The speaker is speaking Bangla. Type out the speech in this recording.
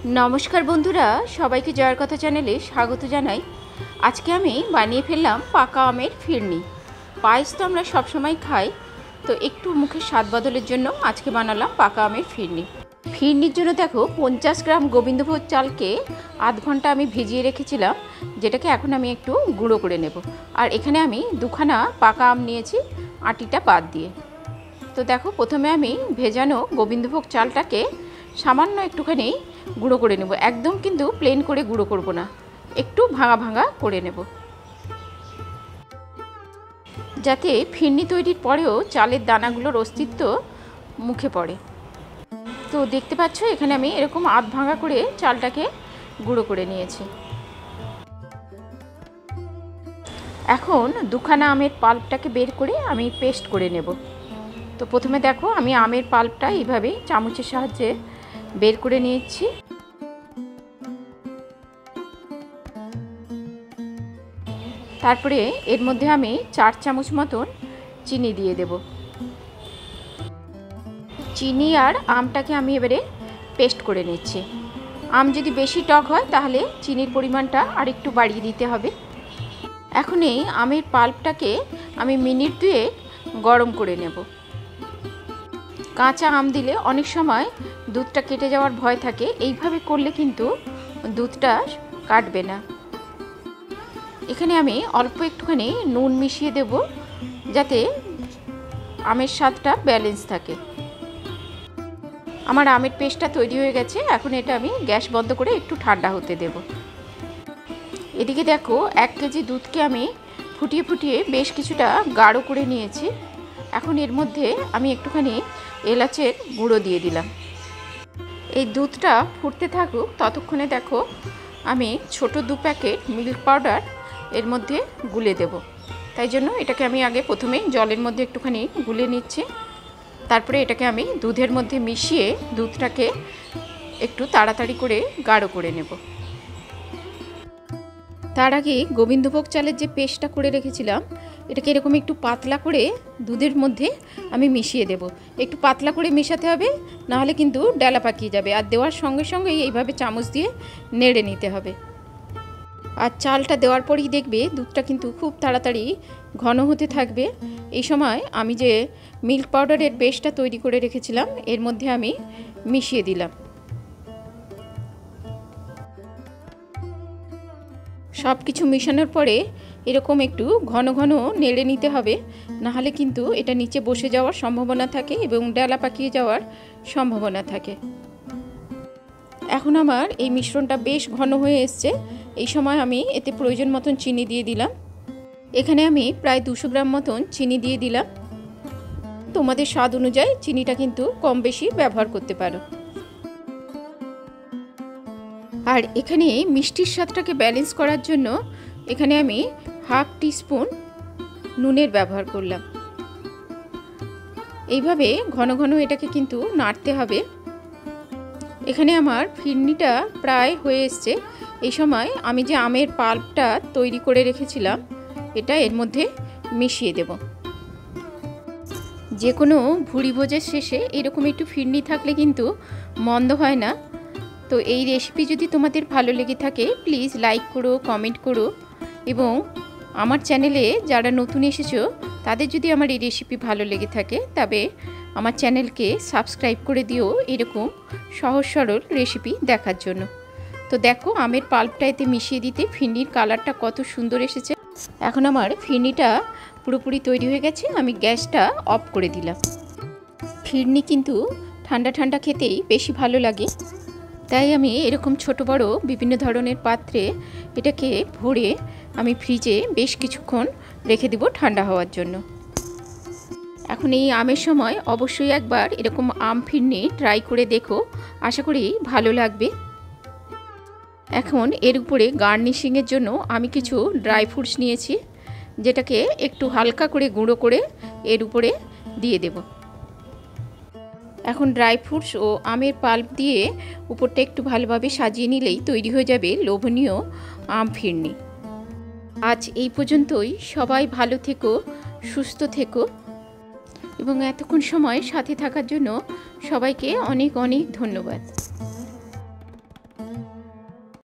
नमस्कार बंधुरा सबाइके जयर कथा चैनेले स्वागत जानाई। आज के आमी बानिये फेललाम पाका आमेर फिरनी। पायेस तो आमरा सब समय खाई, तो एकटू मुखे स्वाद बदलेर जोन्नो आज के बानालाम पाका आमेर फिरनी। फिरनिर जोन्नो देखो 50 ग्राम गोविंदभोग चालके आध घंटा आमी भिजिए रेखेछिलाम, जेटाके एखन आमी एकटू गुঁড়ো करे नेब। और एखाने आमी दुखाना पाका आम निয়েছি आटिटा बाद दिए। तो देखो प्रथमे आमी भेजानो गोविंदभोग चालटाके सामान्य एकटूखानी गुঁড়ো করে নেব। একদম কিন্তু প্লেন করে গুঁড়ো করব না, একটু ভাঙা ভাঙা করে নেব, যাতে ফিরনি তৈরির পরেও চালের দানাগুলোর অস্তিত্ব মুখে পড়ে। তো দেখতে পাচ্ছ এখানে আমি এরকম আধ ভাঙা করে চালটাকে গুঁড়ো করে নিয়েছি। এখন দুখানা আমের পাল্পটাকে বের করে আমি পেস্ট করে নেব। তো প্রথমে দেখো আমি আমের পাল্পটা এইভাবে চামচের সাহায্যে বের করে নিয়েছি। তারপরে এর মধ্যে আমি 4 চামচ মতন চিনি দিয়ে দেব। চিনি আর আমটাকে আমি এবারে পেস্ট করে নিচ্ছি। আম যদি বেশি টক হয় তাহলে চিনির পরিমাণটা আরেকটু বাড়িয়ে দিতে হবে। এখন এই আমের পাল্পটাকে আমি মিনিট 2 গরম করে নেব। কাঁচা আম দিলে অনেক সময় দুধটা কেটে যাওয়ার ভয় থাকে, এইভাবে করলে কিন্তু দুধটা কাটবে না। এখানে আমি অল্প একটুখানি নুন মিশিয়ে দেব, যাতে আমের স্বাদটা ব্যালেন্স থাকে। আমার আমের পেস্টটা তৈরি হয়ে গেছে। এখন এটা আমি গ্যাস বন্ধ করে একটু ঠান্ডা হতে দেব। এদিকে দেখো 1 কেজি দুধকে আমি ফুটিয়ে ফুটিয়ে বেশ কিছুটা গাঢ় করে নিয়েছি। এখন এর মধ্যে আমি একটুখানি এলাচের গুঁড়ো দিয়ে দিলাম। এই দুধটা ফুটতে থাকুক, ততক্ষণে দেখো আমি ছোট 2 প্যাকেট মিল্ক পাউডার এর মধ্যে গুলে দেব। তাই জন্য এটাকে আমি আগে প্রথমে জলের মধ্যে একটুখানি গুলে নিচ্ছি। তারপরে এটাকে আমি দুধের মধ্যে মিশিয়ে দুধটাকে একটু তাড়াতাড়ি করে গাঢ় করে নেব। তার আগে গোবিন্দভোগ চালের যে পেস্টটা করে রেখেছিলাম, এটাকে এরকম একটু পাতলা করে দুধের মধ্যে আমি মিশিয়ে দেব। একটু পাতলা করে মেশাতে হবে, নাহলে কিন্তু ডালা পাকিয়ে যাবে। আর দেওয়ার সঙ্গে সঙ্গেই এইভাবে চামচ দিয়ে নেড়ে নিতে হবে। আর চালটা দেওয়ার পরেই দেখবে দুধটা কিন্তু খুব তাড়াতাড়ি ঘন হতে থাকবে। এই সময় আমি যে মিল্ক পাউডারের পেস্টটা তৈরি করে রেখেছিলাম এর মধ্যে আমি মিশিয়ে দিলাম। সব কিছু মেশানোর পরে এরকম একটু ঘন ঘন নেড়ে নিতে হবে, নাহলে কিন্তু এটা নিচে বসে যাওয়ার সম্ভাবনা থাকে এবং ডালা পাকিয়ে যাওয়ার সম্ভাবনা থাকে। এখন আমার এই মিশ্রণটা বেশ ঘন হয়ে এসছে। এই সময় আমি এতে প্রয়োজন মতন চিনি দিয়ে দিলাম। এখানে আমি প্রায় 200 গ্রাম মতন চিনি দিয়ে দিলাম। তোমাদের স্বাদ অনুযায়ী চিনিটা কিন্তু কম বেশি ব্যবহার করতে পারো। আর এখানে মিষ্টির স্বাদটাকে ব্যালেন্স করার জন্য এখানে আমি হাফ টিস্পুন নুনের ব্যবহার করলাম। এইভাবে ঘন ঘন এটাকে কিন্তু নাড়তে হবে। এখানে আমার ফিরনিটা প্রায় হয়ে এসছে। এই সময় আমি যে আমের পাল্পটা তৈরি করে রেখেছিলাম এটা এর মধ্যে মিশিয়ে দেব। যে কোনো ভুড়ি ভোজের শেষে এরকম একটু ফিরনি থাকলে কিন্তু মন্দ হয় না। তো এই রেসিপি যদি তোমাদের ভালো লেগে থাকে প্লিজ লাইক করো, কমেন্ট করো, এবং আমার চ্যানেলে যারা নতুন এসেছো তাদের যদি আমার এই রেসিপি ভালো লেগে থাকে তবে আমার চ্যানেলকে সাবস্ক্রাইব করে দিও এরকম সহজ সরল রেসিপি দেখার জন্য। তো দেখো আমের পাল্পটা এতে মিশিয়ে দিতে ফিরনির কালারটা কত সুন্দর এসেছে। এখন আমার ফিরনিটা পুরোপুরি তৈরি হয়ে গেছে। আমি গ্যাসটা অফ করে দিলাম। ফিরনি কিন্তু ঠান্ডা ঠান্ডা খেতেই বেশি ভালো লাগে, তাই আমি এরকম ছোট বড় বিভিন্ন ধরনের পাত্রে এটাকে ভরে আমি ফ্রিজে বেশ কিছুক্ষণ রেখে দেব ঠান্ডা হওয়ার জন্য। এখন এই আমের সময় অবশ্যই একবার এরকম আম ফিরনি ট্রাই করে দেখো, আশা করি ভালো লাগবে। এখন এর উপরে গার্নিশিংয়ের জন্য আমি কিছু ড্রাই ফ্রুটস নিয়েছি, যেটাকে একটু হালকা করে গুঁড়ো করে এর উপরে দিয়ে দেব। এখন ড্রাই ফ্রুটস ও আমের পাল্প দিয়ে উপরটা একটু ভালোভাবে সাজিয়ে নিলেই তৈরি হয়ে যাবে লোভনীয় আম ফিরনি। আজ এই পর্যন্তই। সবাই ভালো থেকো, সুস্থ থেকো এবং এতক্ষণ সময় সাথে থাকার জন্য সবাইকে অনেক অনেক ধন্যবাদ।